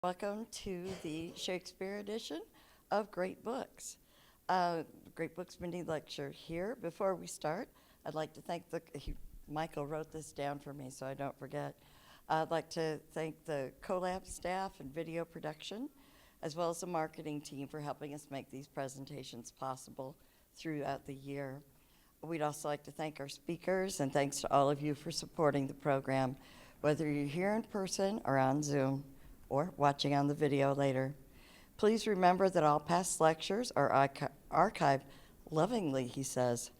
Welcome to the Shakespeare edition of Great Books. Great Books mini lecture here. Before we start, I'd like to thank Michael wrote this down for me so I don't forget. I'd like to thank the CoLab staff and video production, as well as the marketing team for helping us make these presentations possible throughout the year. We'd also like to thank our speakers, and thanks to all of you for supporting the program, whether you're here in person or on Zoom or watching on the video later. Please remember that all past lectures are archived lovingly, he says,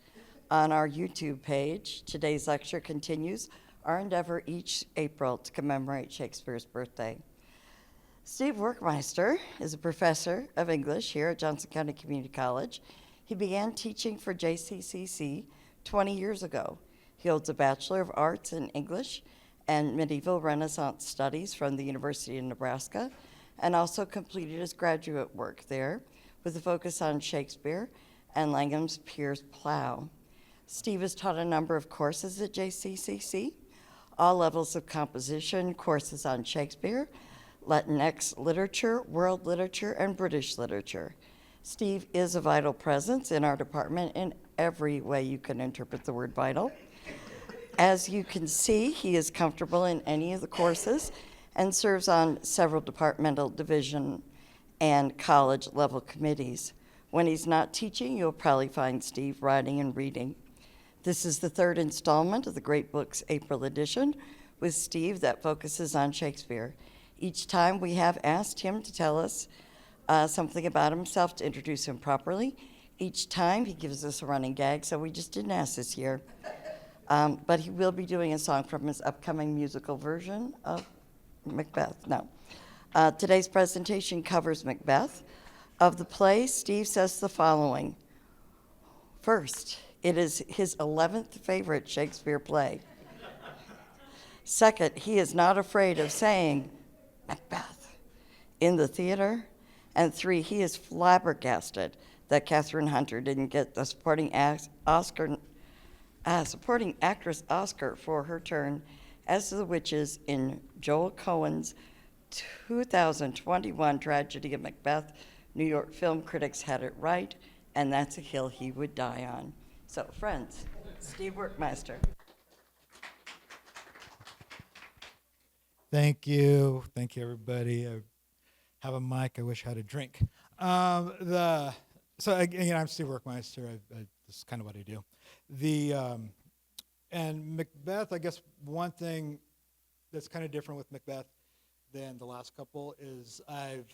on our YouTube page. Today's lecture continues our endeavor each April to commemorate Shakespeare's birthday. Steve Werkmeister is a professor of English here at Johnson County Community College. He began teaching for JCCC 20 years ago. He holds a Bachelor of Arts in English and Medieval Renaissance Studies from the University of Nebraska, and also completed his graduate work there with a focus on Shakespeare and Langham's Piers Plow. Steve has taught a number of courses at JCCC, all levels of composition, courses on Shakespeare, Latinx literature, world literature, and British literature. Steve is a vital presence in our department in every way you can interpret the word vital. As you can see, he is comfortable in any of the courses and serves on several departmental division and college level committees. When he's not teaching, you'll probably find Steve writing and reading. This is the third installment of the Great Books April edition with Steve that focuses on Shakespeare. Each time we have asked him to tell us something about himself to introduce him properly. Each time he gives us a running gag, so we just didn't ask this year. But he will be doing a song from his upcoming musical version of Macbeth. No. Today's presentation covers Macbeth. Of the play, Steve says the following. First, it is his 11th favorite Shakespeare play. Second, he is not afraid of saying Macbeth in the theater. And 3, he is flabbergasted that Katherine Hunter didn't get the supporting actress Oscar for her turn as the witches in Joel Coen's 2021 tragedy of Macbeth. New York film critics had it right, and that's a hill he would die on. So, friends, Steve Werkmeister. Thank you, everybody. I have a mic. I wish I had a drink. So again, I'm Steve Werkmeister. This is kind of what I do. And Macbeth, I guess one thing that's kind of different with Macbeth than the last couple is I've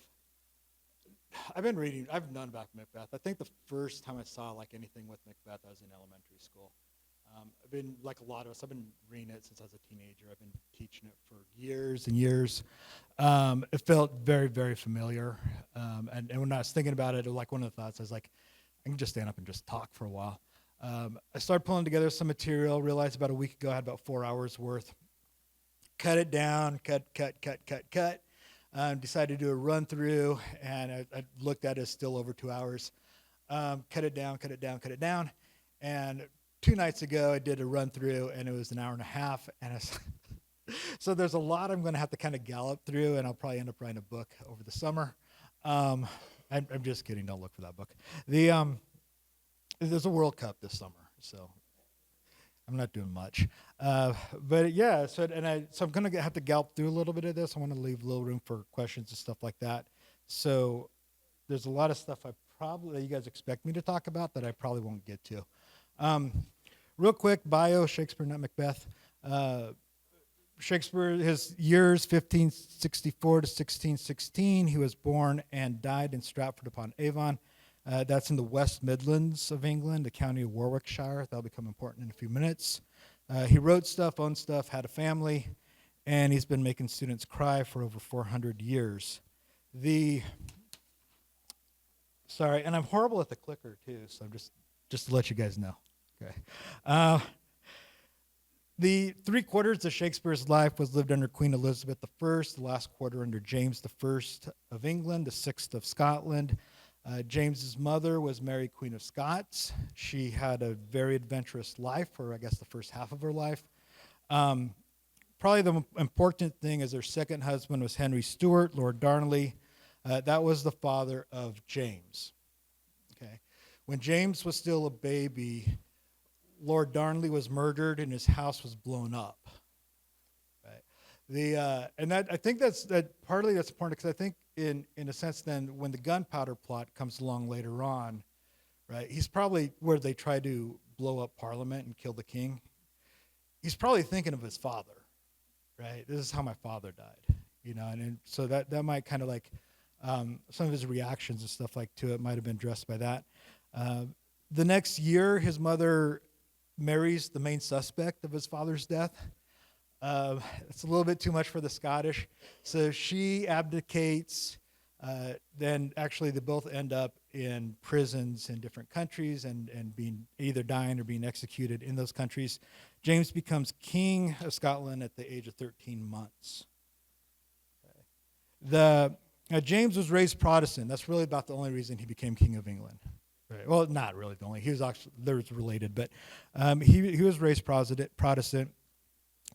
been reading. I've known about Macbeth. I think the first time I saw like anything with Macbeth, I was in elementary school. I've been, like a lot of us, I've been reading it since I was a teenager. I've been teaching it for years and years. It felt very, very familiar. And when I was thinking about it, like one of the thoughts, I was like, I can just stand up and just talk for a while. I started pulling together some material, realized about a week ago I had about 4 hours worth. Cut it down, cut. Decided to do a run through, and I looked at it as still over 2 hours. Cut it down. And 2 nights ago, I did a run through, and it was an hour and a half. And so there's a lot I'm going to have to kind of gallop through, and I'll probably end up writing a book over the summer. I'm just kidding. Don't look for that book. There's a World Cup this summer, so I'm not doing much. But yeah, so I'm going to have to gallop through a little bit of this. I want to leave a little room for questions and stuff like that. So there's a lot of stuff that you guys expect me to talk about that I probably won't get to. Real quick, bio, Shakespeare, not Macbeth. Shakespeare, his years, 1564 to 1616. He was born and died in Stratford-upon-Avon. That's in the West Midlands of England, the county of Warwickshire. That'll become important in a few minutes. He wrote stuff, owned stuff, had a family, and he's been making students cry for over 400 years. Sorry, and I'm horrible at the clicker too, so I'm just to let you guys know. Okay. The 3/4 of Shakespeare's life was lived under Queen Elizabeth I, the last quarter under James I of England, the 6th of Scotland. James's mother was Mary, Queen of Scots. She had a very adventurous life, or I guess the first half of her life. probably the important thing is their second husband was Henry Stuart, Lord Darnley. That was the father of James. Okay, when James was still a baby, Lord Darnley was murdered and his house was blown up. Right. And that I think that partly that's important because I think in a sense then when the Gunpowder Plot comes along later on, right? He's probably where they try to blow up Parliament and kill the king. He's probably thinking of his father, right? This is how my father died, and so that might kind of like some of his reactions and stuff like to it might have been addressed by that. The next year, his mother marries the main suspect of his father's death. It's a little bit too much for the Scottish, so she abdicates. Then actually they both end up in prisons in different countries and being either dying or being executed in those countries. James becomes king of Scotland at the age of 13 months. James was raised Protestant. That's really about the only reason he became king of England. Right. Well, not really the only. He was actually, there's related, but he was raised Protestant.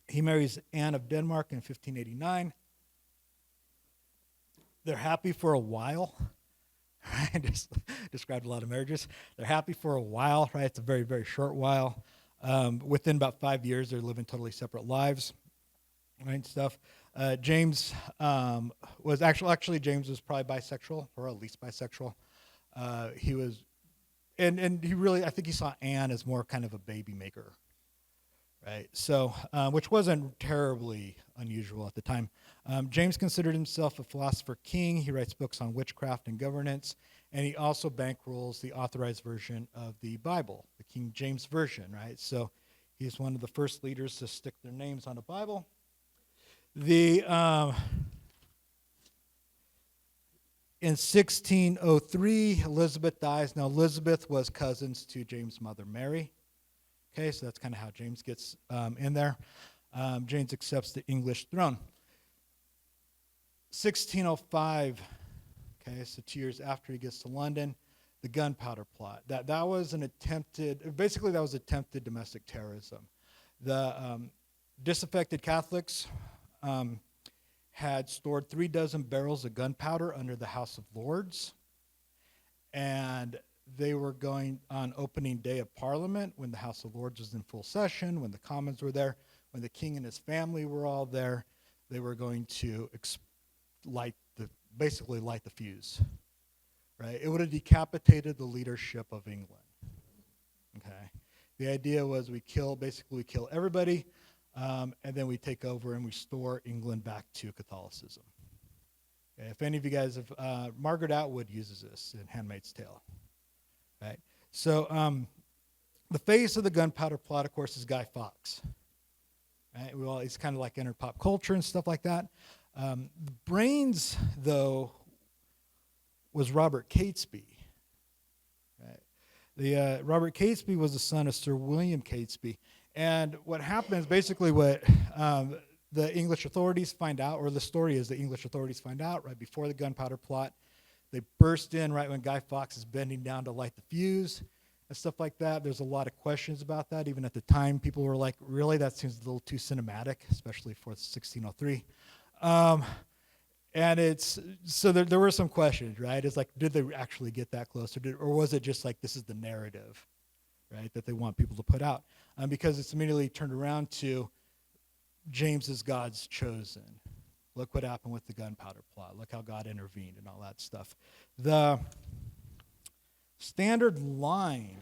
He marries Anne of Denmark in 1589. They're happy for a while. I just described a lot of marriages. They're happy for a while, right? It's a very, very short while. Within about 5 years, they're living totally separate lives, right, and stuff. James was actually James was probably bisexual, or at least bisexual. He was, and he really, I think he saw Anne as more kind of a baby maker, right? So, which wasn't terribly unusual at the time. James considered himself a philosopher king. He writes books on witchcraft and governance, and he also bankrolls the authorized version of the Bible, the King James Version, right? So he's one of the first leaders to stick their names on a Bible. In 1603, Elizabeth dies. Now, Elizabeth was cousins to James' mother, Mary. Okay, so that's kind of how James gets in there. James accepts the English throne. 1605, okay, so 2 years after he gets to London, the Gunpowder Plot. That was attempted domestic terrorism. The disaffected Catholics had stored 36 barrels of gunpowder under the House of Lords, and they were going on opening day of Parliament when the House of Lords was in full session, when the Commons were there, when the king and his family were all there. They were going to basically light the fuse, right? It would have decapitated the leadership of England. Okay, the idea was we kill everybody, and then we take over and restore England back to Catholicism. Okay, if any of you guys have, Margaret Atwood uses this in *Handmaid's Tale*, right? So the face of the Gunpowder Plot, of course, is Guy Fawkes. Right? Well, he's kind of like entered pop culture and stuff like that. The brains, though, was Robert Catesby. Right? Robert Catesby was the son of Sir William Catesby. And what happened is basically what the English authorities find out, or the story is the English authorities find out right before the Gunpowder Plot. They burst in right when Guy Fawkes is bending down to light the fuse and stuff like that. There's a lot of questions about that. Even at the time, people were like, really? That seems a little too cinematic, especially for 1603. And there were some questions, right? It's like, did they actually get that close, or was it just like this is the narrative, right, that they want people to put out? Because it's immediately turned around to James is God's chosen. Look what happened with the Gunpowder Plot. Look how God intervened and all that stuff. The standard line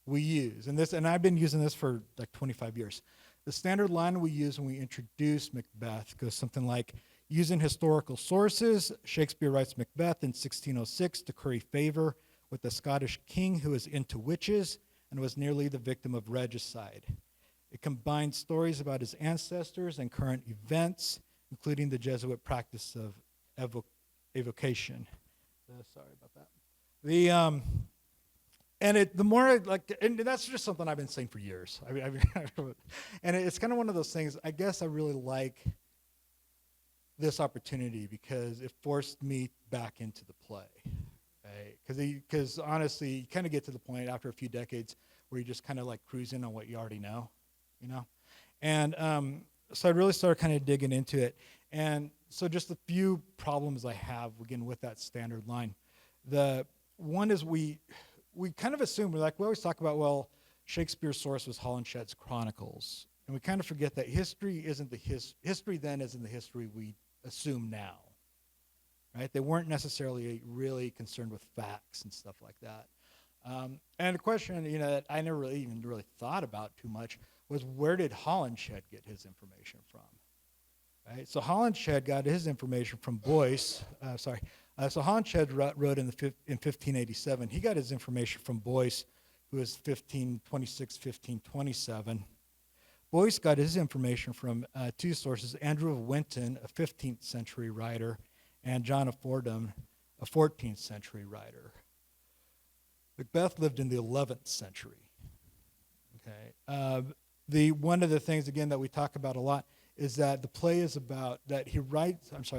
we use, and I've been using this for like 25 years. The standard line we use when we introduce Macbeth goes something like, using historical sources, Shakespeare writes Macbeth in 1606 to curry favor with the Scottish king who was into witches and was nearly the victim of regicide. It combines stories about his ancestors and current events, including the Jesuit practice of evocation. Sorry about that. And that's just something I've been saying for years. And it's kind of one of those things. I guess I really like this opportunity because it forced me back into the play, right? Because honestly, you kind of get to the point after a few decades where you just kind of like cruising on what you already know, you know. And so I really started kind of digging into it. And so just a few problems I have, again, with that standard line. The one is we kind of assume, we always talk about, well, Shakespeare's source was Holinshed's Chronicles. And we kind of forget that history isn't history then isn't the history we assume now. Right? They weren't necessarily really concerned with facts and stuff like that. And the question, that I never even really thought about too much was, where did Holinshed get his information from? Right? So Holinshed got his information from Boyce. So Holinshed wrote in 1587. He got his information from Boyce, who was 1526, 1527. Boyce got his information from two sources: Andrew of Winton, a 15th century writer, and John of Fordham, a 14th century writer. Macbeth lived in the 11th century. Okay. One of the things, again, that we talk about a lot is that the play is about that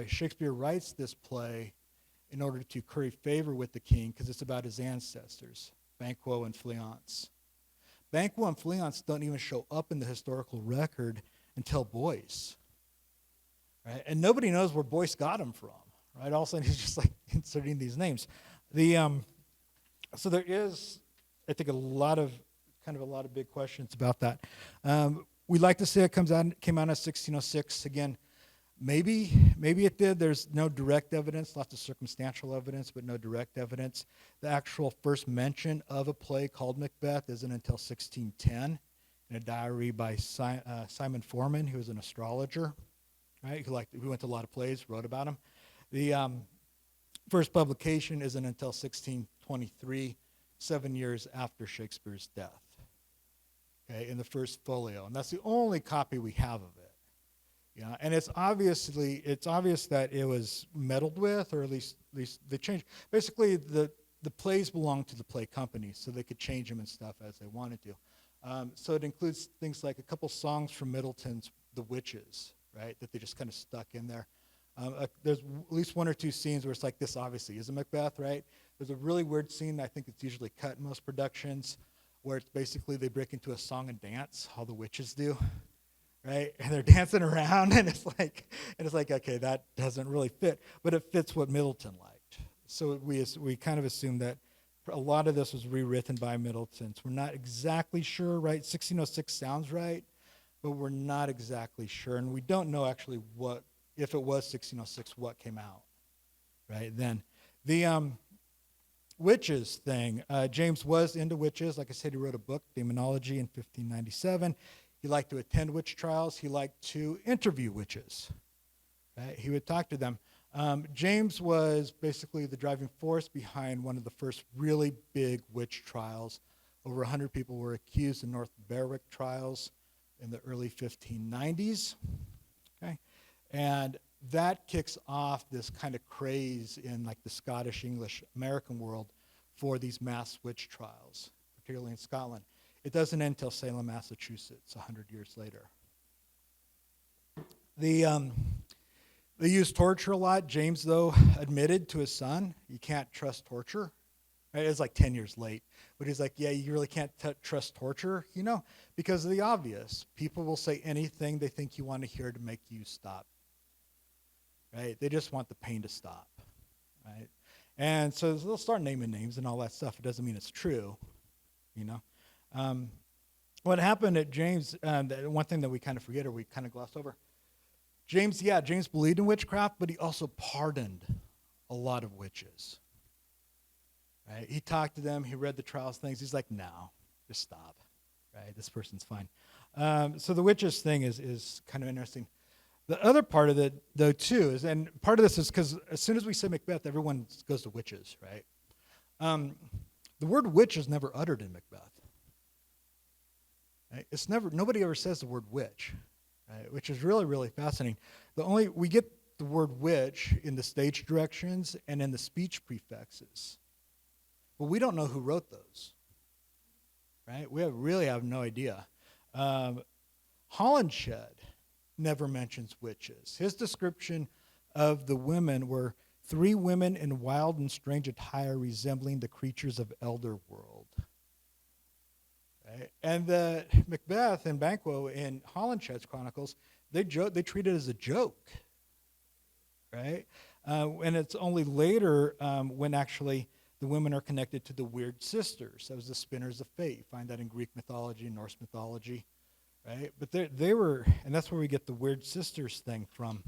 Shakespeare writes this play in order to curry favor with the king, because it's about his ancestors, Banquo and Fleance. Banquo and Fleance don't even show up in the historical record until Boyce. Right? And nobody knows where Boyce got them from. Right? All of a sudden, he's just inserting these names. So there is, I think, a lot of big questions about that. We like to say it came out in 1606. Again, maybe it did. There's no direct evidence, lots of circumstantial evidence, but no direct evidence. The actual first mention of a play called Macbeth isn't until 1610 in a diary by Simon Forman, who was an astrologer, right? Who went to a lot of plays, wrote about him. The first publication isn't until 1623, 7 years after Shakespeare's death. Okay, in the first folio, and that's the only copy we have of it. And it's obvious that it was meddled with, or at least they changed. Basically, the plays belong to the play company, so they could change them and stuff as they wanted to. So it includes things like a couple songs from Middleton's The Witches, right, that they just kind of stuck in there. There's at least one or two scenes where it's like, this obviously isn't Macbeth, right? There's a really weird scene, I think it's usually cut in most productions, where it's basically they break into a song and dance, how the witches do, right? And they're dancing around, and it's like, okay, that doesn't really fit, but it fits what Middleton liked. So we kind of assume that a lot of this was rewritten by Middleton. So we're not exactly sure, right? 1606 sounds right, but we're not exactly sure, and we don't know actually if it was 1606, what came out, right? Then the witches thing. James was into witches. Like I said, he wrote a book, Demonology, in 1597. He liked to attend witch trials. He liked to interview witches. Right? He would talk to them. James was basically the driving force behind one of the first really big witch trials. Over 100 people were accused in North Berwick trials in the early 1590s. Okay? And that kicks off this kind of craze in the Scottish, English, American world for these mass witch trials, particularly in Scotland. It doesn't end until Salem, Massachusetts, 100 years later. They use torture a lot. James, though, admitted to his son, you can't trust torture. Right? It's 10 years late. But he's like, yeah, you really can't trust torture, because of the obvious. People will say anything they think you want to hear to make you stop. Right? They just want the pain to stop, right? And so they'll start naming names and all that stuff. It doesn't mean it's true, What happened at James, one thing that we kind of forget or we kind of gloss over, James believed in witchcraft, but he also pardoned a lot of witches. Right? He talked to them. He read the trials things. He's like, no, just stop. Right? This person's fine. So the witches thing is kind of interesting. The other part of it, though, too, is, and part of this is because as soon as we say Macbeth, everyone goes to witches, right? The word witch is never uttered in Macbeth. Right? Nobody ever says the word witch, right? Which is really, really fascinating. We get the word witch in the stage directions and in the speech prefixes, but we don't know who wrote those, right? We really have no idea. Holinshed never mentions witches. His description of the women were 3 women in wild and strange attire resembling the creatures of elder world. Right? And the Macbeth and Banquo in Holinshed's Chronicles They treat it as a joke, right? And it's only later when actually the women are connected to the weird sisters. That was the spinners of fate. You find that in Greek mythology and Norse mythology, right? But they were, and that's where we get the weird sisters thing from.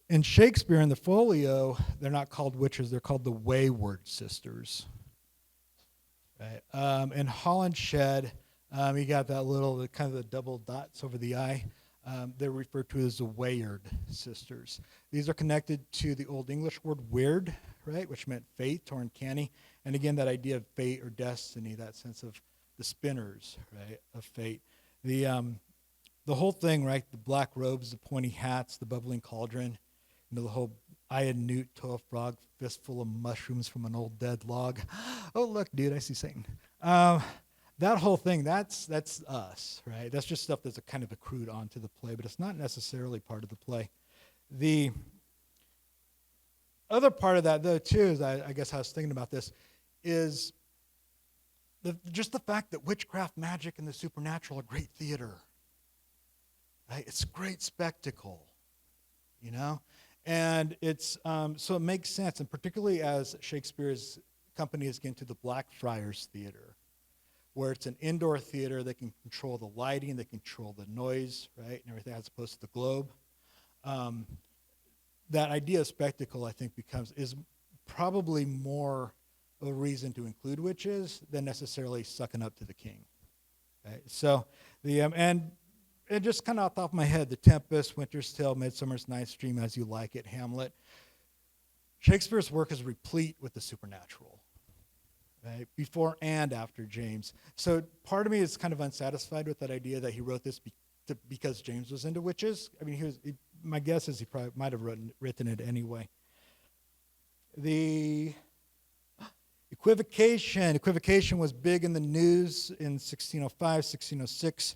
In Shakespeare, in the folio, they're not called witches, they're called the wayward sisters. Right? In Hollenshed, you got that little, kind of the double dots over the eye. They're referred to as the Wayard sisters. These are connected to the Old English word weird, right, which meant fate or uncanny. And again, that idea of fate or destiny, that sense of the spinners, right, of fate. The whole thing, right, the black robes, the pointy hats, the bubbling cauldron, the whole eyed newt, toe of frog, fistful of mushrooms from an old dead log. Oh, look, dude, I see Satan. That whole thing, that's us, right? That's just stuff that's kind of accrued onto the play, but it's not necessarily part of the play. The other part of that, though, too, is I guess I was thinking about this, is just the fact that witchcraft, magic, and the supernatural are great theater. Right? It's great spectacle, you know? And it's so it makes sense, and particularly as Shakespeare's company is getting to the Blackfriars Theater, where it's an indoor theater. They can control the lighting, they control the noise, right, and everything, as opposed to the Globe. That idea of spectacle, I think, is probably more of a reason to include witches than necessarily sucking up to the king. Right? So and just kind of off the top of my head, The Tempest, Winter's Tale, Midsummer's Night's Dream, As You Like It, Hamlet. Shakespeare's work is replete with the supernatural, right? Before and after James. So part of me is kind of unsatisfied with that idea that he wrote this because James was into witches. I mean, my guess is he probably might have written it anyway. The Equivocation. Equivocation was big in the news in 1605, 1606.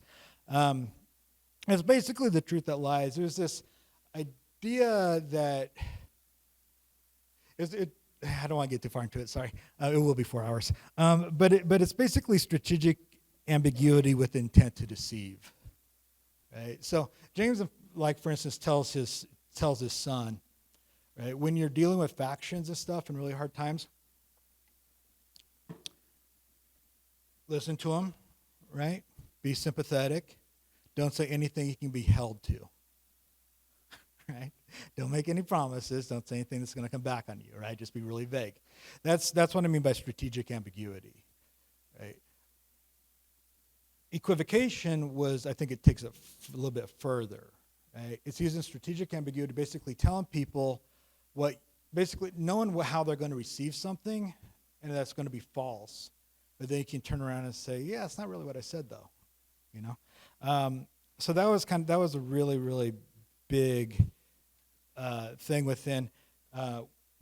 It's basically the truth that lies. There's this idea that I don't want to get too far into it. Sorry, it will be 4 hours. But it's basically strategic ambiguity with intent to deceive. Right. So James, like for instance, tells his son, right, when you're dealing with factions and stuff in really hard times, listen to them, right? Be sympathetic. Don't say anything you can be held to. Right? Don't make any promises. Don't say anything that's going to come back on you, right? Just be really vague. That's what I mean by strategic ambiguity, right? Equivocation was, I think it takes it a little bit further, right? It's using strategic ambiguity, basically telling people knowing how they're going to receive something, and that's going to be false. But then you can turn around and say, yeah, it's not really what I said, though, you know? So that was a really, really big thing within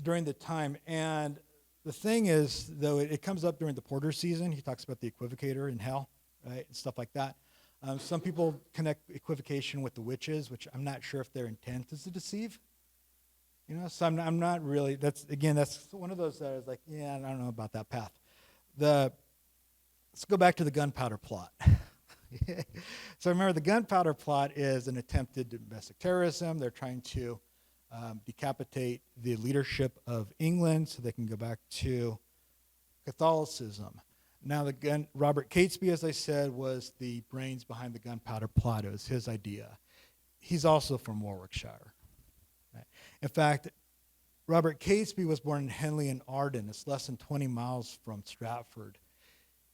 during the time. And the thing is, though, it comes up during the Porter season. He talks about the equivocator in hell, right, and stuff like that. Some people connect equivocation with the witches, which I'm not sure if their intent is to deceive. You know, so I'm not really. That's one of those that I was like, yeah, I don't know about that path. Let's go back to the Gunpowder Plot. So remember, the Gunpowder Plot is an attempted domestic terrorism. They're trying to decapitate the leadership of England so they can go back to Catholicism. Now, Robert Catesby, as I said, was the brains behind the Gunpowder Plot. It was his idea. He's also from Warwickshire. Right? In fact, Robert Catesby was born in Henley in Arden. It's less than 20 miles from Stratford.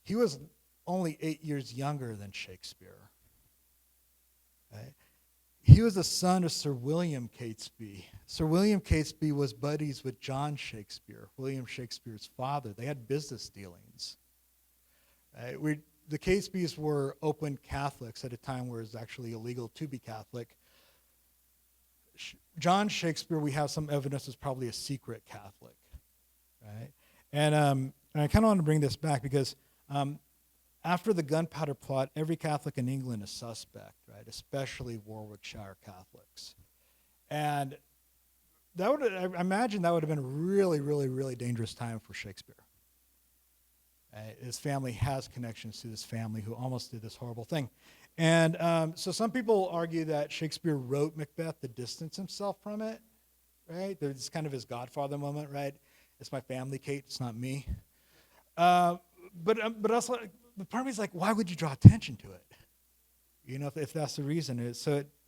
He was only 8 years younger than Shakespeare. Right? He was the son of Sir William Catesby. Sir William Catesby was buddies with John Shakespeare, William Shakespeare's father. They had business dealings. Right? The Catesbys were open Catholics at a time where it was actually illegal to be Catholic. John Shakespeare, we have some evidence, is probably a secret Catholic. Right? And I kind of want to bring this back because after the Gunpowder Plot, every Catholic in England is suspect, right? Especially Warwickshire Catholics. And I imagine that would have been a really, really, really dangerous time for Shakespeare. His family has connections to this family who almost did this horrible thing. And so some people argue that Shakespeare wrote Macbeth to distance himself from it, right? There's kind of his Godfather moment, right? It's my family, Kate, it's not me. But also, the part of me is like, why would you draw attention to it? You know, if that's the reason.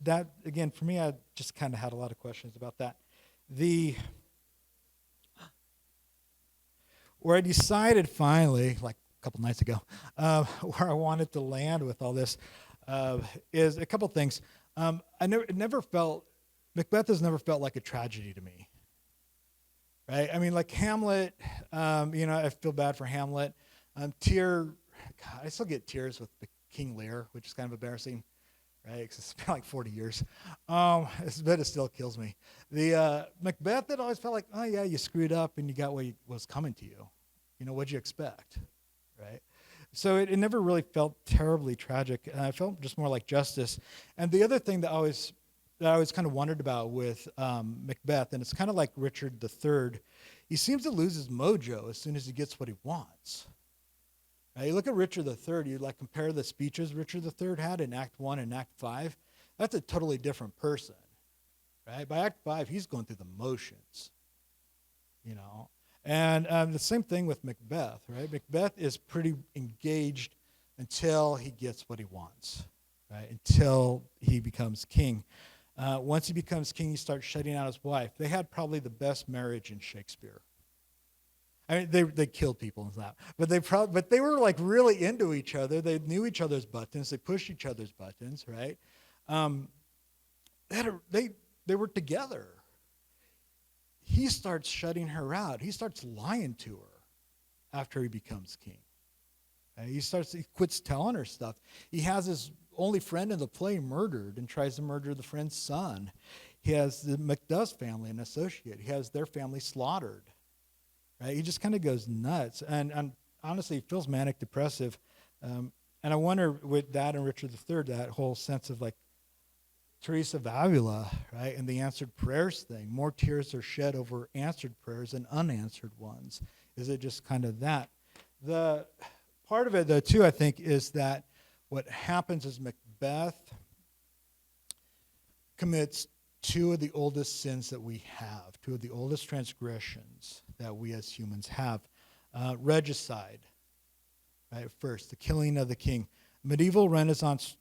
That, again, for me, I just kind of had a lot of questions about that. Where I decided finally, like a couple nights ago, where I wanted to land with all this is a couple things. Macbeth has never felt like a tragedy to me, right? I mean, like Hamlet, I feel bad for Hamlet. God, I still get tears with King Lear, which is kind of embarrassing, right? Because it's been like 40 years. It still kills me. The Macbeth, it always felt like, oh yeah, you screwed up and you got what was coming to you. You know, what'd you expect, right? So it never really felt terribly tragic. It felt just more like justice. And the other thing that I always kind of wondered about with Macbeth, and it's kind of like Richard III, he seems to lose his mojo as soon as he gets what he wants. Right? You look at Richard III, you like compare the speeches Richard III had in Act 1 and Act 5. That's a totally different person. Right? By Act 5, he's going through the motions. You know? And the same thing with Macbeth, right? Macbeth is pretty engaged until he gets what he wants, right? Until he becomes king. Once he becomes king, he starts shutting out his wife. They had probably the best marriage in Shakespeare. I mean, they killed people and stuff, but they were like really into each other. They knew each other's buttons. They pushed each other's buttons, right? They were together. He starts shutting her out. He starts lying to her after he becomes king. He quits telling her stuff. He has his only friend in the play murdered and tries to murder the friend's son. He has the Macduff family, an associate. He has their family slaughtered. Right? He just kind of goes nuts. And honestly, he feels manic depressive. And I wonder with that and Richard III, that whole sense of like Teresa of Avila, right, and the answered prayers thing. More tears are shed over answered prayers than unanswered ones. Is it just kind of that? The part of it, though, too, I think, is that what happens is Macbeth commits two of the oldest sins that we have, two of the oldest transgressions that we as humans have. Regicide, right, first, the killing of the king. Medieval Renaissance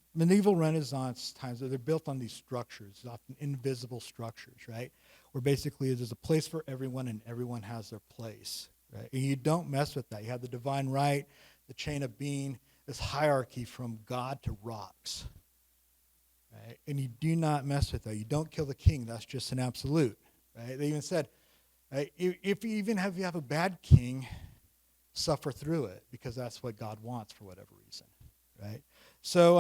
times, they're built on these structures, often invisible structures, right? Where basically there's a place for everyone and everyone has their place, right? And you don't mess with that. You have the divine right, the chain of being, this hierarchy from God to rocks, right? And you do not mess with that. You don't kill the king. That's just an absolute, right? They even said, right, if you have a bad king, suffer through it because that's what God wants for whatever reason, right? So,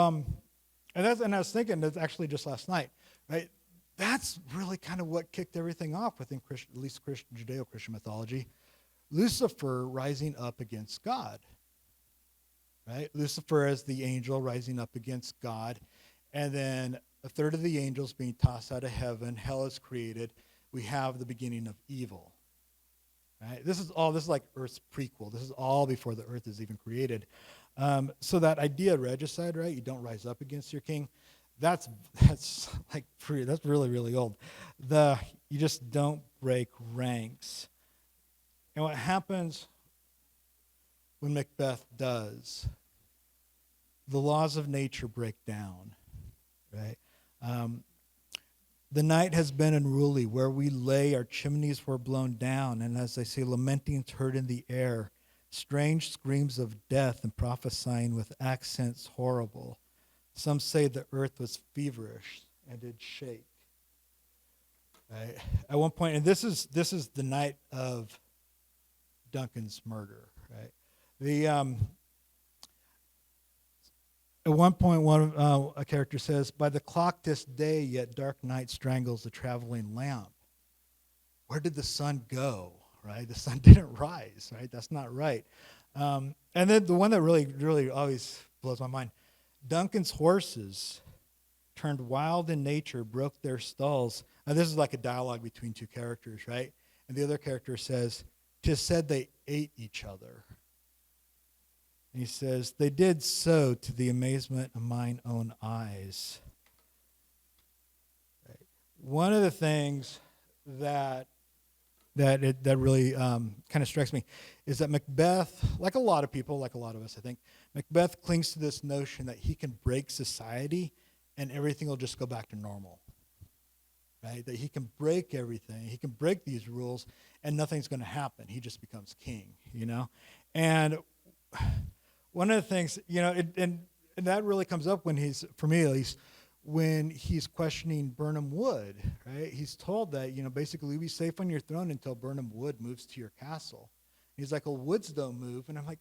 and I was thinking, that's actually just last night, right? That's really kind of what kicked everything off within at least Judeo-Christian mythology. Lucifer rising up against God, right? Lucifer as the angel rising up against God, and then a third of the angels being tossed out of heaven. Hell is created. We have the beginning of evil, right? This is like Earth's prequel. This is all before the earth is even created. So that idea of regicide, right? You don't rise up against your king. That's really, really old. You just don't break ranks. And what happens when Macbeth does, the laws of nature break down, right? The night has been unruly. Where we lay, our chimneys were blown down, and as they say, lamentings heard in the air, strange screams of death and prophesying with accents horrible. Some say the earth was feverish and did shake. Right? At one point, and this is the night of Duncan's murder. Right? At one point, a character says, "By the clock this day, yet dark night strangles the traveling lamp." Where did the sun go? Right? The sun didn't rise. Right? That's not right. And then the one that really, really always blows my mind: Duncan's horses turned wild in nature, broke their stalls. Now this is like a dialogue between two characters, right? And the other character says, "'Tis said they ate each other." And he says, they did so to the amazement of mine own eyes. Right. One of the things that really kind of strikes me is that Macbeth, like a lot of people, like a lot of us, I think, Macbeth clings to this notion that he can break society and everything will just go back to normal. Right? That he can break everything. He can break these rules and nothing's going to happen. He just becomes king, And one of the things, and that really comes up when he's, for me at least, when he's questioning Birnam Wood, right? He's told that, basically you'll be safe on your throne until Birnam Wood moves to your castle. He's like, well, woods don't move. And I'm like,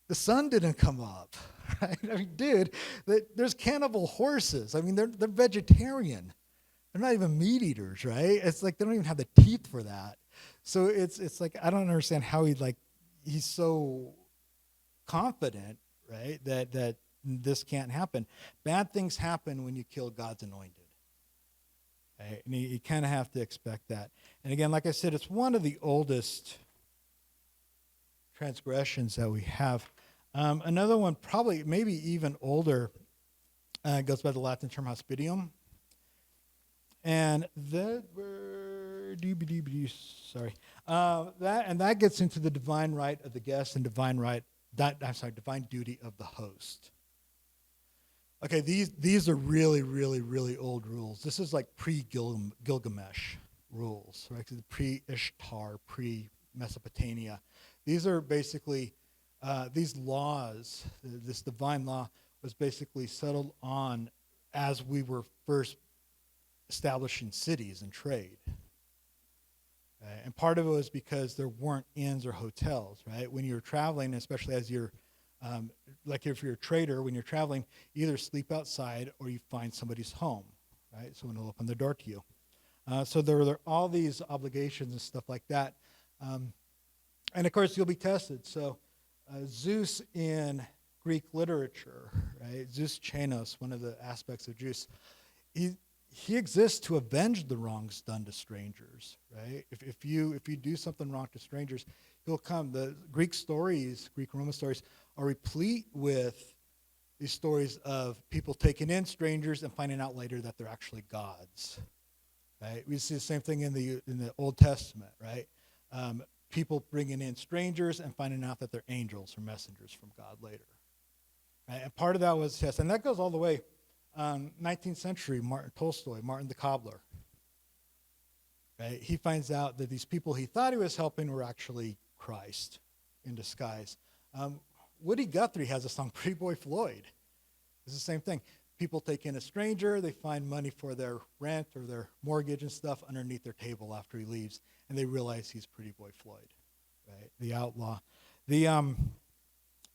the sun didn't come up, right? I mean, dude, there's cannibal horses. I mean, they're vegetarian. They're not even meat eaters, right? It's like they don't even have the teeth for that. So it's like, I don't understand how he's so confident, right, that this can't happen. Bad things happen when you kill God's anointed. Right? And you kind of have to expect that. And again, like I said, it's one of the oldest transgressions that we have. Another one, probably maybe even older, goes by the Latin term hospitium. And that gets into the divine right of the guest and divine duty of the host. Okay, these are really, really, really old rules. This is like pre-Gilgamesh rules, right? Pre-Ishtar, pre-Mesopotamia. These are basically these laws. This divine law was basically settled on as we were first establishing cities and trade. And part of it was because there weren't inns or hotels, right? When you're traveling, especially as you're, like if you're a trader, when you're traveling, you either sleep outside or you find somebody's home, right? Someone will open the door to you. So there were all these obligations and stuff like that. And of course, you'll be tested. So Zeus in Greek literature, right? Zeus Chanos, one of the aspects of Zeus, he exists to avenge the wrongs done to strangers, right? If you do something wrong to strangers, he'll come. The Greek stories, Greek Roman stories, are replete with these stories of people taking in strangers and finding out later that they're actually gods, right? We see the same thing in the Old Testament, right? People bringing in strangers and finding out that they're angels or messengers from God later, right? And part of that was test, and that goes all the way. 19th century, Martin the Cobbler. Right? He finds out that these people he thought he was helping were actually Christ in disguise. Woody Guthrie has a song, Pretty Boy Floyd. It's the same thing. People take in a stranger, they find money for their rent or their mortgage and stuff underneath their table after he leaves, and they realize he's Pretty Boy Floyd, right? The outlaw.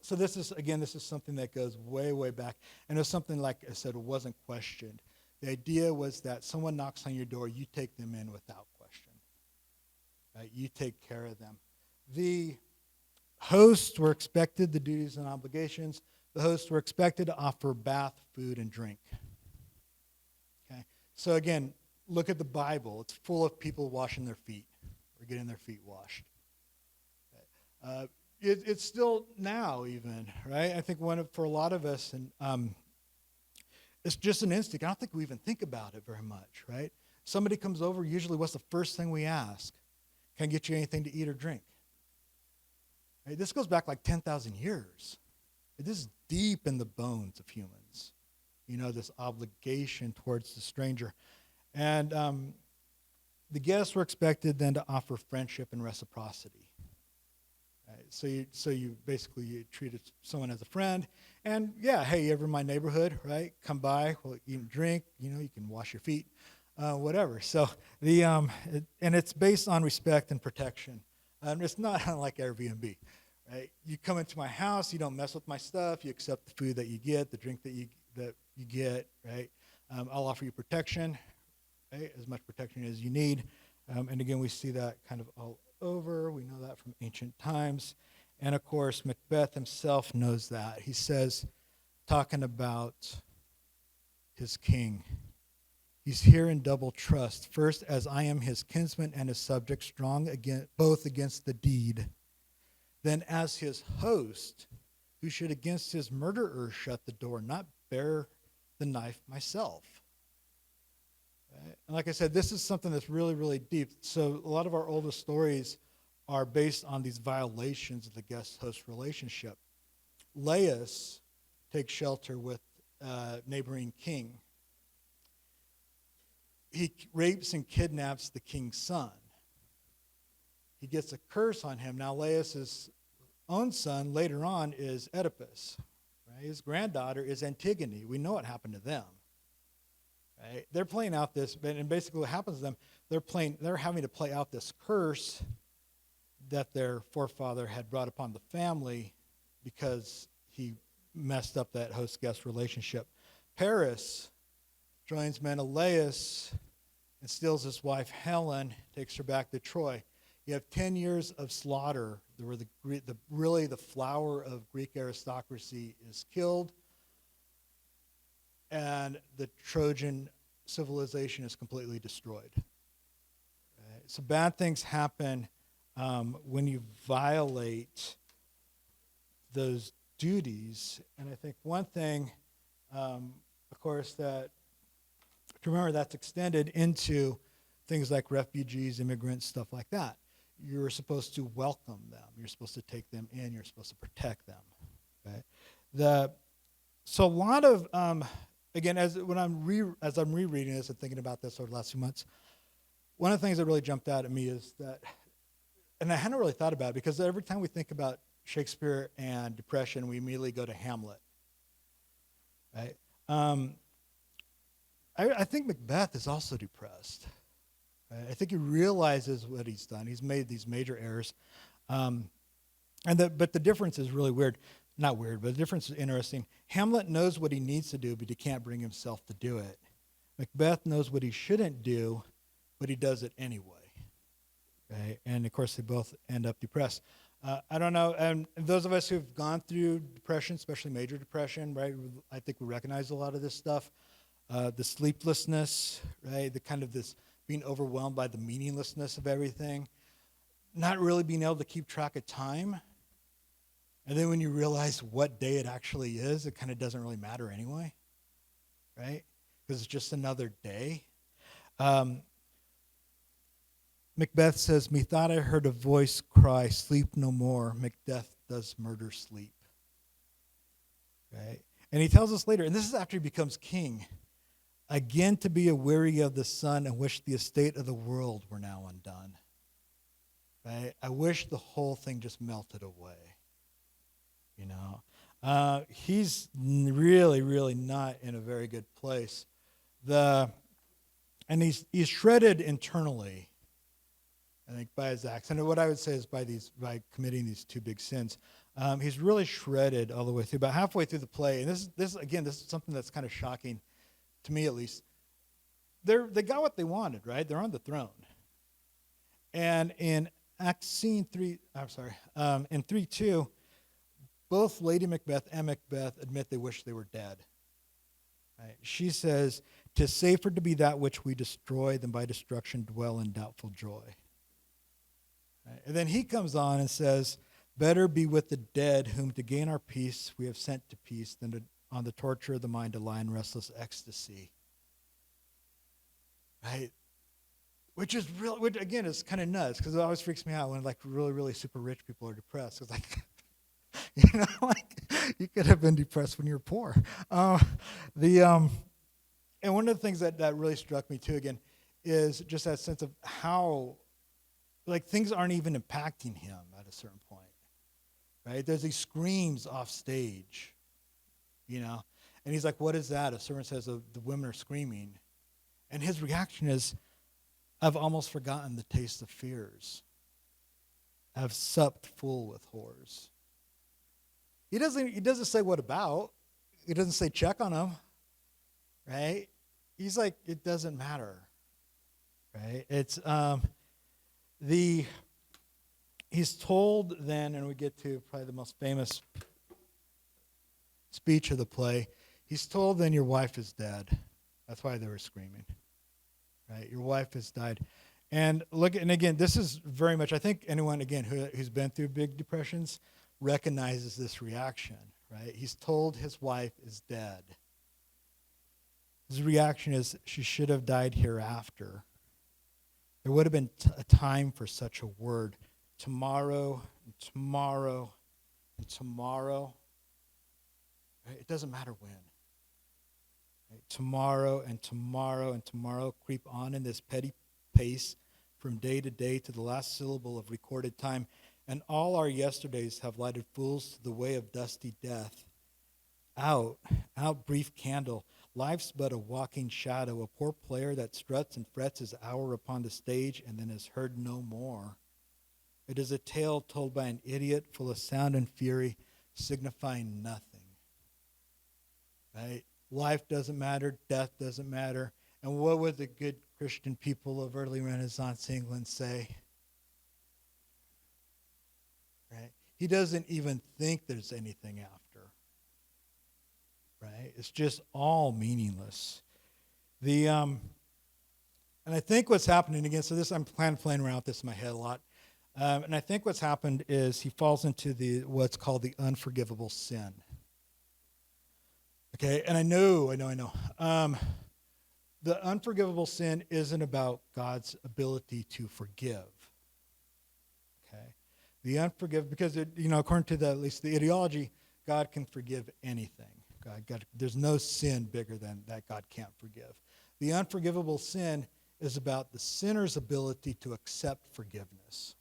So this is something that goes way, way back. And it was something, like I said, wasn't questioned. The idea was that someone knocks on your door, you take them in without question. Right? You take care of them. The hosts were expected, the duties and obligations, the hosts were expected to offer bath, food, and drink. Okay? So again, look at the Bible. It's full of people washing their feet or getting their feet washed. Okay? It's still now even, right? I think for a lot of us, and it's just an instinct. I don't think we even think about it very much, right? Somebody comes over, usually what's the first thing we ask? Can I get you anything to eat or drink? Right? This goes back like 10,000 years. This is deep in the bones of humans, this obligation towards the stranger. And the guests were expected then to offer friendship and reciprocity. Right? So you basically treated someone as a friend, and yeah, hey, you're ever in my neighborhood, right? Come by, we'll eat and drink. You can wash your feet, whatever. So and it's based on respect and protection. It's not like Airbnb, right? You come into my house, you don't mess with my stuff. You accept the food that you get, the drink that you get, right? I'll offer you protection, right? As much protection as you need. And again, we see that kind of all over. We know that from ancient times. And of course, Macbeth himself knows that. He says, talking about his king, he's here in double trust. First, as I am his kinsman and his subject, strong both against the deed. Then as his host, who should against his murderer shut the door, not bear the knife myself. Right? And like I said, this is something that's really, really deep. So a lot of our oldest stories are based on these violations of the guest-host relationship. Laius takes shelter with a neighboring king. He rapes and kidnaps the king's son. He gets a curse on him. Now Laius's own son later on is Oedipus. Right? His granddaughter is Antigone. We know what happened to them. Right? They're playing out this, and basically what happens to them, they're having to play out this curse that their forefather had brought upon the family because he messed up that host-guest relationship. Paris joins Menelaus and steals his wife Helen, takes her back to Troy. You have 10 years of slaughter where really the flower of Greek aristocracy is killed, and the Trojan civilization is completely destroyed. So bad things happen when you violate those duties. And I think one thing, of course, that to remember that's extended into things like refugees, immigrants, stuff like that. You're supposed to welcome them. You're supposed to take them in. You're supposed to protect them. Right? So a lot of again, as I'm rereading this and thinking about this over the last few months, one of the things that really jumped out at me is that, and I hadn't really thought about it, because every time we think about Shakespeare and depression, we immediately go to Hamlet. Right? I think Macbeth is also depressed. Right? I think he realizes what he's done. He's made these major errors. But the difference is really weird. Not weird, but the difference is interesting. Hamlet knows what he needs to do, but he can't bring himself to do it. Macbeth knows what he shouldn't do, but he does it anyway. Right? And of course, they both end up depressed. I don't know, and those of us who've gone through depression, especially major depression, right, I think we recognize a lot of this stuff. The sleeplessness, right, the kind of this being overwhelmed by the meaninglessness of everything, not really being able to keep track of time. And then when you realize what day it actually is, it kind of doesn't really matter anyway, right? Because it's just another day. Macbeth says, "Methought I heard a voice cry, sleep no more. Macbeth does murder sleep." Right? And he tells us later, and this is after he becomes king, "Again to be aweary of the sun and wish the estate of the world were now undone." Right? I wish the whole thing just melted away. You know? He's really, really not in a very good place. And he's shredded internally, I think, by his acts. And what I would say is by committing these two big sins. He's really shredded all the way through. About halfway through the play, and this is something that's kind of shocking to me, at least. They got what they wanted, right? They're on the throne. And in in 3:2, both Lady Macbeth and Macbeth admit they wish they were dead. Right? She says, "'Tis safer to be that which we destroy than by destruction dwell in doubtful joy." Right? And then he comes on and says, "Better be with the dead whom to gain our peace we have sent to peace than on the torture of the mind to lie in restless ecstasy." Right? Which again is kind of nuts, because it always freaks me out when like really, really super rich people are depressed. It's like, like you could have been depressed when you were poor. And one of the things that really struck me too, again, is just that sense of how like things aren't even impacting him at a certain point, right? There's these screams off stage, and he's like, "What is that?" A servant says, "The women are screaming," and his reaction is, "I've almost forgotten the taste of fears. I've supped full with whores." He doesn't say what about. He doesn't say check on him, right? He's like, it doesn't matter, right? It's he's told then, and we get to probably the most famous speech of the play. He's told then, "Your wife is dead." That's why they were screaming, right? Your wife has died. And again, this is very much, I think anyone, again, who's been through big depressions recognizes this reaction, right? He's told his wife is dead. His reaction is, she should have died hereafter. There would have been a time for such a word. Tomorrow, and tomorrow, and tomorrow. Right? It doesn't matter when. Right? Tomorrow and tomorrow and tomorrow creep on in this petty pace from day to day to the last syllable of recorded time. And all our yesterdays have lighted fools to the way of dusty death. Out, brief candle. Life's but a walking shadow, a poor player that struts and frets his hour upon the stage and then is heard no more. It is a tale told by an idiot, full of sound and fury, signifying nothing. Right? Life doesn't matter, death doesn't matter. And what would the good Christian people of early Renaissance England say? Right? He doesn't even think there's anything after. Right? It's just all meaningless. And I think what's happening again, so this I'm playing around with this in my head a lot. And I think what's happened is he falls into what's called the unforgivable sin. Okay, and I know. The unforgivable sin isn't about God's ability to forgive. Okay, the because according to at least the ideology, God can forgive anything. There's no sin bigger than that God can't forgive. The unforgivable sin is about the sinner's ability to accept forgiveness.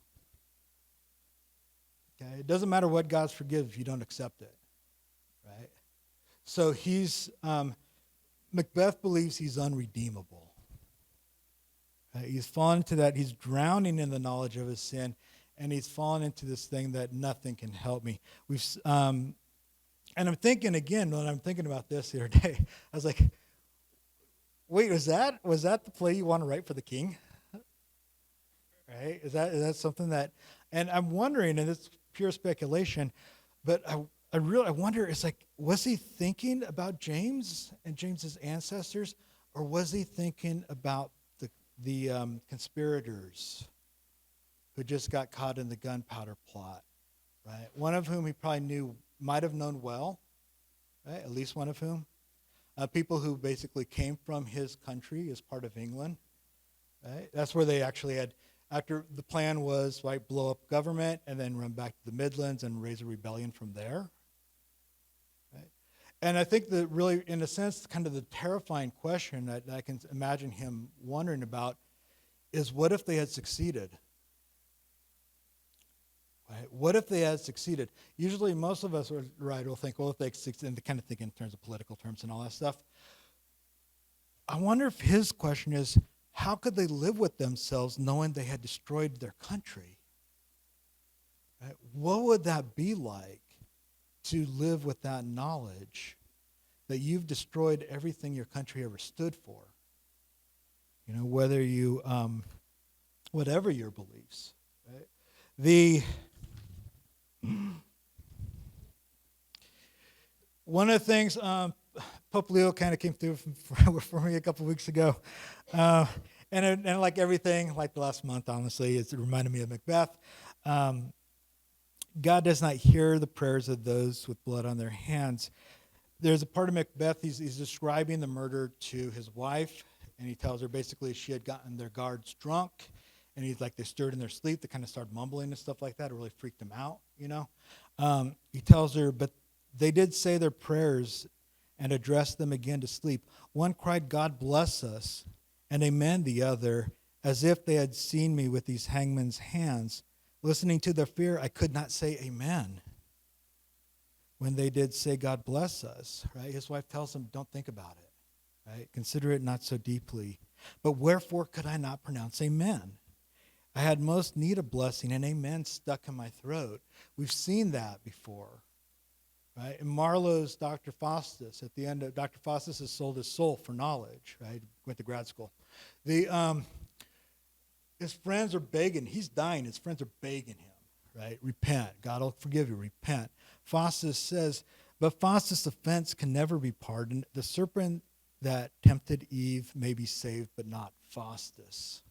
Okay, it doesn't matter what God's forgives if you don't accept it, right? So Macbeth believes he's unredeemable. He's fallen into that. He's drowning in the knowledge of his sin, and he's fallen into this thing that nothing can help me. And I'm thinking again, when I'm thinking about this the other day, I was like, wait, was that the play you want to write for the king? Right? Is that something that, and I'm wondering, and it's pure speculation, but I wonder, it's like, was he thinking about James and James's ancestors, or was he thinking about the conspirators who just got caught in the Gunpowder Plot, right? One of whom he probably might have known well, right? At least one of whom. People who basically came from his country as part of England, right? That's where they actually had, after the plan was, right, blow up government and then run back to the Midlands and raise a rebellion from there, right? And I think that really, in a sense, kind of the terrifying question that I can imagine him wondering about is, what if they had succeeded? Right? What if they had succeeded? Usually most of us will think, well, if they succeed, and they kind of think in terms of political terms and all that stuff. I wonder if his question is, how could they live with themselves knowing they had destroyed their country? Right? What would that be like to live with that knowledge that you've destroyed everything your country ever stood for? Whether you, whatever your beliefs, right? One of the things, Pope Leo kind of came through for me a couple weeks ago. And like everything, like the last month, honestly, it reminded me of Macbeth. God does not hear the prayers of those with blood on their hands. There's a part of Macbeth, he's describing the murder to his wife, and he tells her basically she had gotten their guards drunk, and he's like, they stirred in their sleep, they kind of started mumbling and stuff like that. It really freaked him out, He tells her, but they did say their prayers and addressed them again to sleep. One cried, God bless us, and amen the other, as if they had seen me with these hangman's hands. Listening to their fear, I could not say amen. When they did say, God bless us, right? His wife tells him, don't think about it, right? Consider it not so deeply. But wherefore could I not pronounce amen? I had most need of blessing, and amen stuck in my throat. We've seen that before, right? In Marlowe's Dr. Faustus, at the end of Dr. Faustus has sold his soul for knowledge, right? Went to grad school. His friends are begging. He's dying. His friends are begging him, right? Repent. God will forgive you. Repent. Faustus says, but Faustus' offense can never be pardoned. The serpent that tempted Eve may be saved, but not Faustus.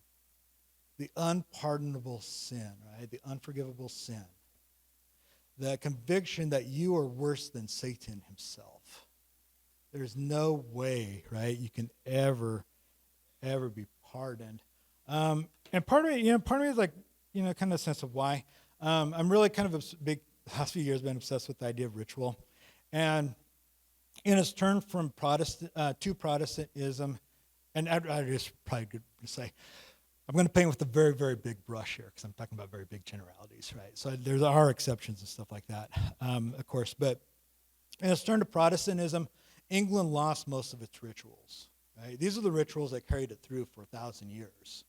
The unpardonable sin, right? The unforgivable sin. the conviction that you are worse than Satan himself. There's no way, right, you can ever be pardoned. And part of me is like, kind of a sense of why. I'm really kind of last few years been obsessed with the idea of ritual. And in its turn from to Protestantism, and I just probably good to say, I'm going to paint with a very, very big brush here because I'm talking about very big generalities, right? So there are exceptions and stuff like that, of course. But in its turn to Protestantism, England lost most of its rituals, right? These are the rituals that carried it through for 1,000 years,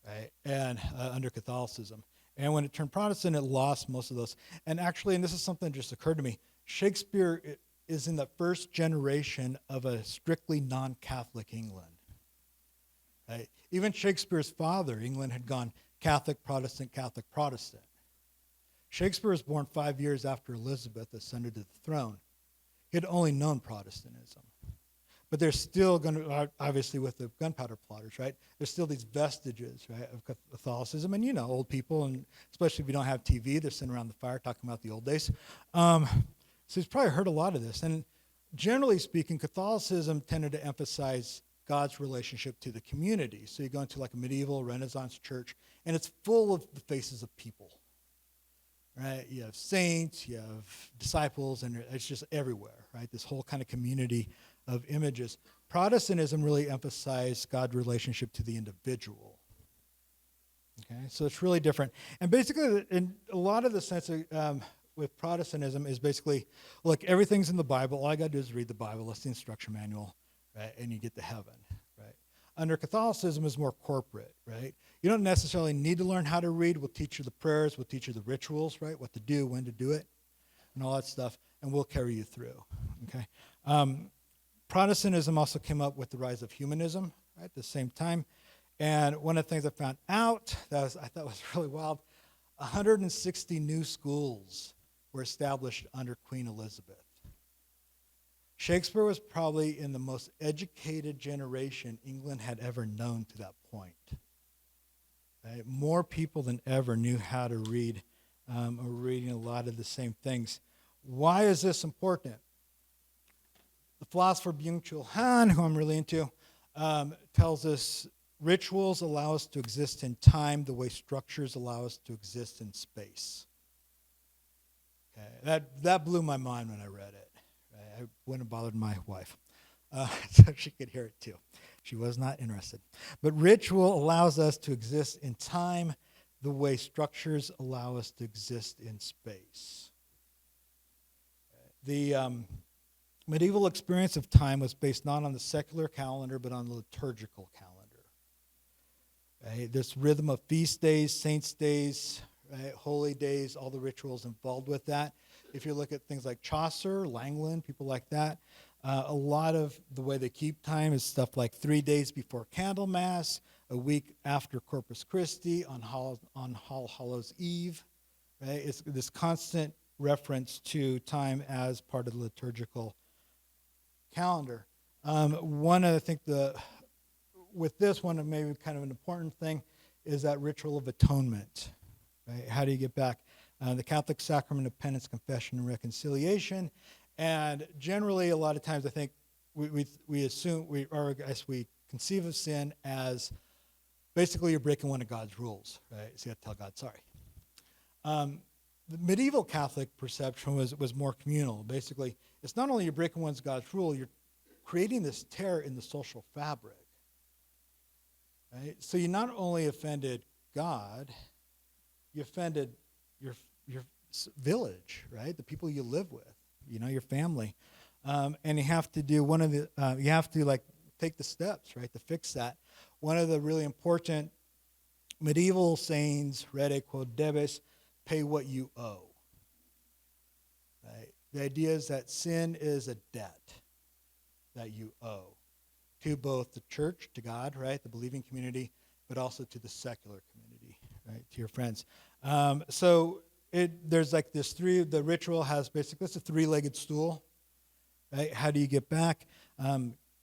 right? And under Catholicism. And when it turned Protestant, it lost most of those. And actually, and this is something that just occurred to me, Shakespeare is in the first generation of a strictly non-Catholic England. Right? Even Shakespeare's father, England had gone Catholic, Protestant, Catholic, Protestant. Shakespeare was born 5 years after Elizabeth ascended to the throne. He had only known Protestantism. But there's still going to, obviously with the Gunpowder Plotters, right? There's still these vestiges, right, of Catholicism. And old people, and especially if you don't have TV, they're sitting around the fire talking about the old days. So he's probably heard a lot of this. And generally speaking, Catholicism tended to emphasize God's relationship to the community. So you go into like a medieval Renaissance church, and it's full of the faces of people. Right? You have saints, you have disciples, and it's just everywhere, right? This whole kind of community of images. Protestantism really emphasized God's relationship to the individual. Okay, so it's really different. And basically, in a lot of the sense of, with Protestantism is basically, look, everything's in the Bible. All I got to do is read the Bible. That's the instruction manual, right? And you get to heaven, right? Under Catholicism is more corporate, right? You don't necessarily need to learn how to read. We'll teach you the prayers. We'll teach you the rituals, right? What to do, when to do it, and all that stuff. And we'll carry you through, okay? Protestantism also came up with the rise of humanism, right, at the same time. And one of the things I found out that I thought was really wild, 160 new schools were established under Queen Elizabeth. Shakespeare was probably in the most educated generation England had ever known to that point. Right? More people than ever knew how to read or reading a lot of the same things. Why is this important? The philosopher Byung-Chul Han, who I'm really into, tells us rituals allow us to exist in time the way structures allow us to exist in space. Okay, that blew my mind when I read it. I wouldn't have bothered my wife, so she could hear it too. She was not interested. But ritual allows us to exist in time the way structures allow us to exist in space. The medieval experience of time was based not on the secular calendar, but on the liturgical calendar. Right? This rhythm of feast days, saints' days, right? Holy days, all the rituals involved with that. If you look at things like Chaucer, Langland, people like that, a lot of the way they keep time is stuff like 3 days before Candlemas, a week after Corpus Christi, on All Hallows Eve. Right? It's this constant reference to time as part of the liturgical calendar. One of maybe kind of an important thing is that ritual of atonement. Right? How do you get back? The Catholic sacrament of penance, confession, and reconciliation. And generally, a lot of times I think we assume, we conceive of sin as basically you're breaking one of God's rules, right? So you have to tell God sorry. The medieval Catholic perception was more communal. Basically, it's not only you're breaking God's rule, you're creating this tear in the social fabric. Right? So you not only offended God, you offended your village, right? The people you live with, your family. And you have to do take the steps, right, to fix that. One of the really important medieval sayings, rede quod debes, pay what you owe. Right? The idea is that sin is a debt that you owe to both the church, to God, right, the believing community, but also to the secular community, right, to your friends. There's like the ritual has basically, it's a three-legged stool, right? How do you get back?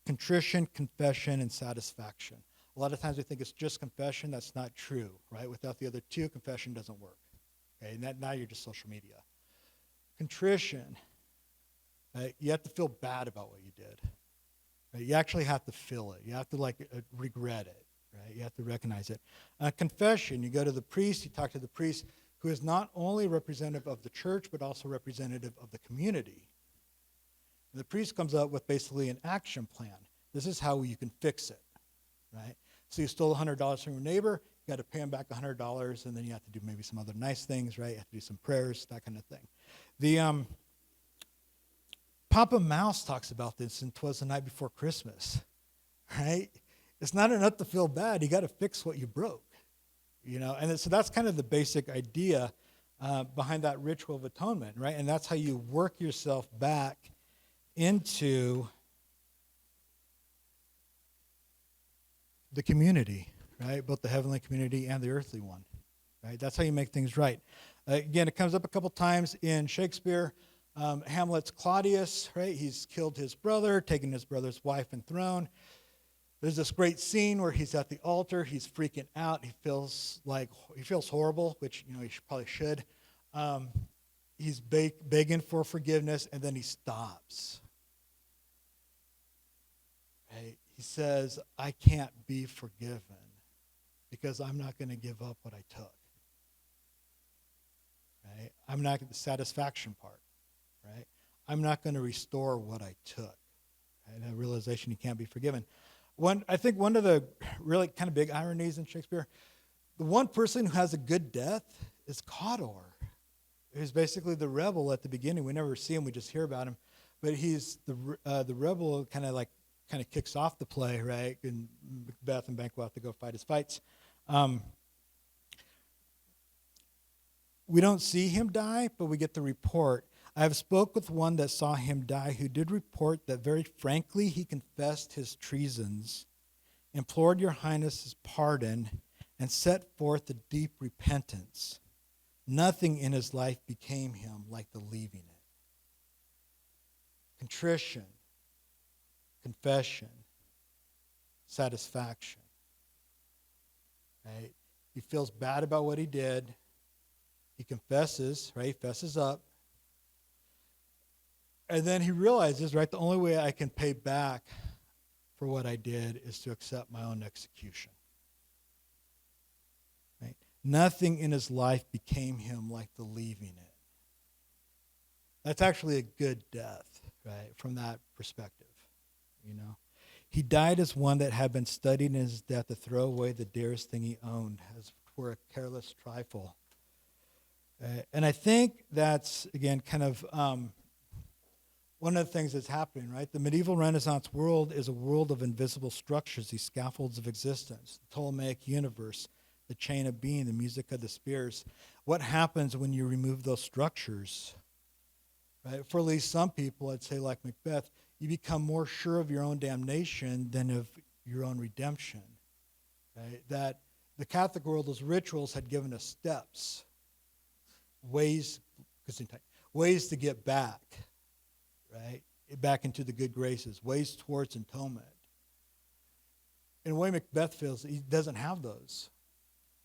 Contrition, confession, and satisfaction. A lot of times we think it's just confession. That's not true, right? Without the other two, confession doesn't work. Okay, and now you're just social media. Contrition, you have to feel bad about what you did. Right? You actually have to feel it. You have to regret it. Right? You have to recognize it. Confession, you go to the priest, you talk to the priest, who is not only representative of the church, but also representative of the community. And the priest comes up with basically an action plan. This is how you can fix it, right? So you stole $100 from your neighbor, you got to pay him back $100, and then you have to do maybe some other nice things, right? You have to do some prayers, that kind of thing. The Papa Mouse talks about this in 'Twas the Night Before Christmas, right? It's not enough to feel bad. You got to fix what you broke, And so that's kind of the basic idea behind that ritual of atonement, right? And that's how you work yourself back into the community, right? Both the heavenly community and the earthly one, right? That's how you make things right. Again, it comes up a couple times in Shakespeare. Hamlet's Claudius, right? He's killed his brother, taken his brother's wife and throne. There's this great scene where he's at the altar. He's freaking out. He feels horrible, which he probably should. He's begging for forgiveness, and then he stops. Right? He says, "I can't be forgiven because I'm not going to give up what I took." Right? I'm not the satisfaction part. Right? I'm not going to restore what I took. Right? That realization you can't be forgiven. I think one of the really kind of big ironies in Shakespeare, the one person who has a good death is Cawdor, who's basically the rebel at the beginning. We never see him; we just hear about him. But he's the rebel, kind of kicks off the play, right? And Macbeth and Banquo have to go fight his fights. We don't see him die, but we get the report. I have spoke with one that saw him die, who did report that very frankly he confessed his treasons, implored your highness's pardon, and set forth a deep repentance. Nothing in his life became him like the leaving it. Contrition, confession, satisfaction. Right? He feels bad about what he did. He confesses, right? He fesses up. And then he realizes, right, the only way I can pay back for what I did is to accept my own execution. Right? Nothing in his life became him like the leaving it. That's actually a good death, right, from that perspective, He died as one that had been studied in his death to throw away the dearest thing he owned, as for a careless trifle. And I think that's, again, kind of one of the things that's happening, right? The medieval Renaissance world is a world of invisible structures, these scaffolds of existence, the Ptolemaic universe, the chain of being, the music of the spheres. What happens when you remove those structures? Right? For at least some people, I'd say like Macbeth, you become more sure of your own damnation than of your own redemption. Right? That the Catholic world, those rituals had given us steps, ways to get back, right? Back into the good graces, ways towards atonement. In a way, Macbeth feels he doesn't have those.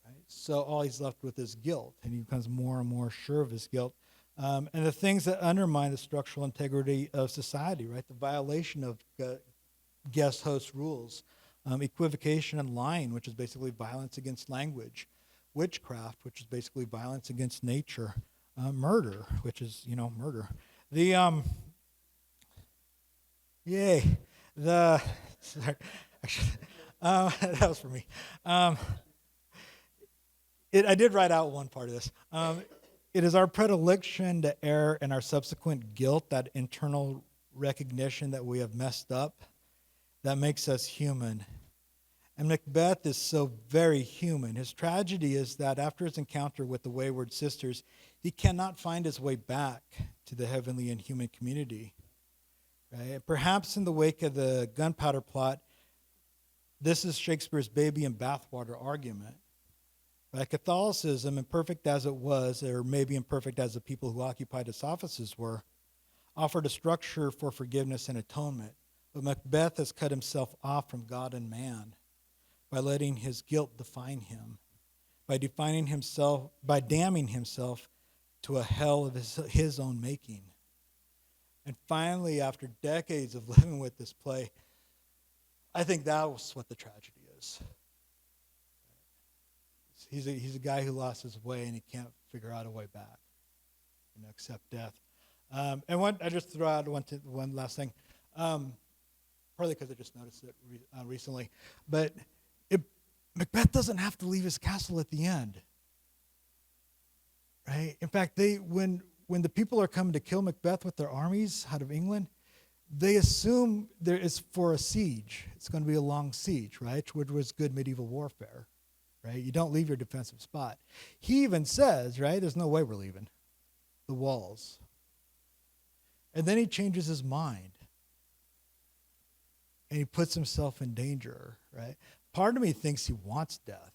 Right? So all he's left with is guilt, and he becomes more and more sure of his guilt. And the things that undermine the structural integrity of society, right? The violation of guest host rules, equivocation and lying, which is basically violence against language, witchcraft, which is basically violence against nature, murder, which is, murder. Sorry, actually, that was for me. I did write out one part of this. It is our predilection to err and our subsequent guilt, that internal recognition that we have messed up, that makes us human. And Macbeth is so very human. His tragedy is that after his encounter with the wayward sisters, he cannot find his way back to the heavenly and human community. Right? Perhaps in the wake of the Gunpowder Plot, this is Shakespeare's baby in bathwater argument. Right? Catholicism, imperfect as it was, or maybe imperfect as the people who occupied its offices were, offered a structure for forgiveness and atonement. But Macbeth has cut himself off from God and man by letting his guilt define him, by damning himself to a hell of his own making. And finally, after decades of living with this play, I think that was what the tragedy is. He's a guy who lost his way and he can't figure out a way back, except death. I just throw out one last thing, partly because I just noticed it recently, but Macbeth doesn't have to leave his castle at the end, right? In fact, when the people are coming to kill Macbeth with their armies out of England, they assume there is for a siege. It's going to be a long siege, right? Which was good medieval warfare, right? You don't leave your defensive spot. He even says, right, there's no way we're leaving the walls. And then he changes his mind. And he puts himself in danger, right? Part of me thinks he wants death.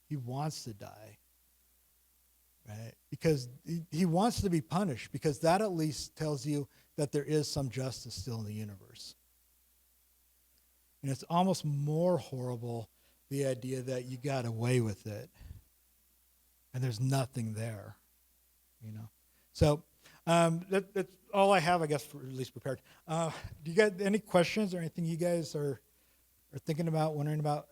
He wants to die, right? Because he wants to be punished, because that at least tells you that there is some justice still in the universe. And it's almost more horrible, the idea that you got away with it and there's nothing there, So that's all I have, I guess, for at least prepared. Do you got any questions or anything you guys are thinking about, wondering about?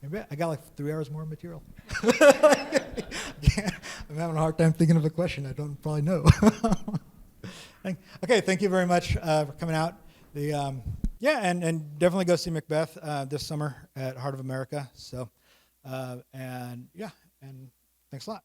Maybe I got like 3 hours more material. I'm having a hard time thinking of a question I don't probably know. Okay, thank you very much for coming out. And definitely go see Macbeth this summer at Heart of America. So, and thanks a lot.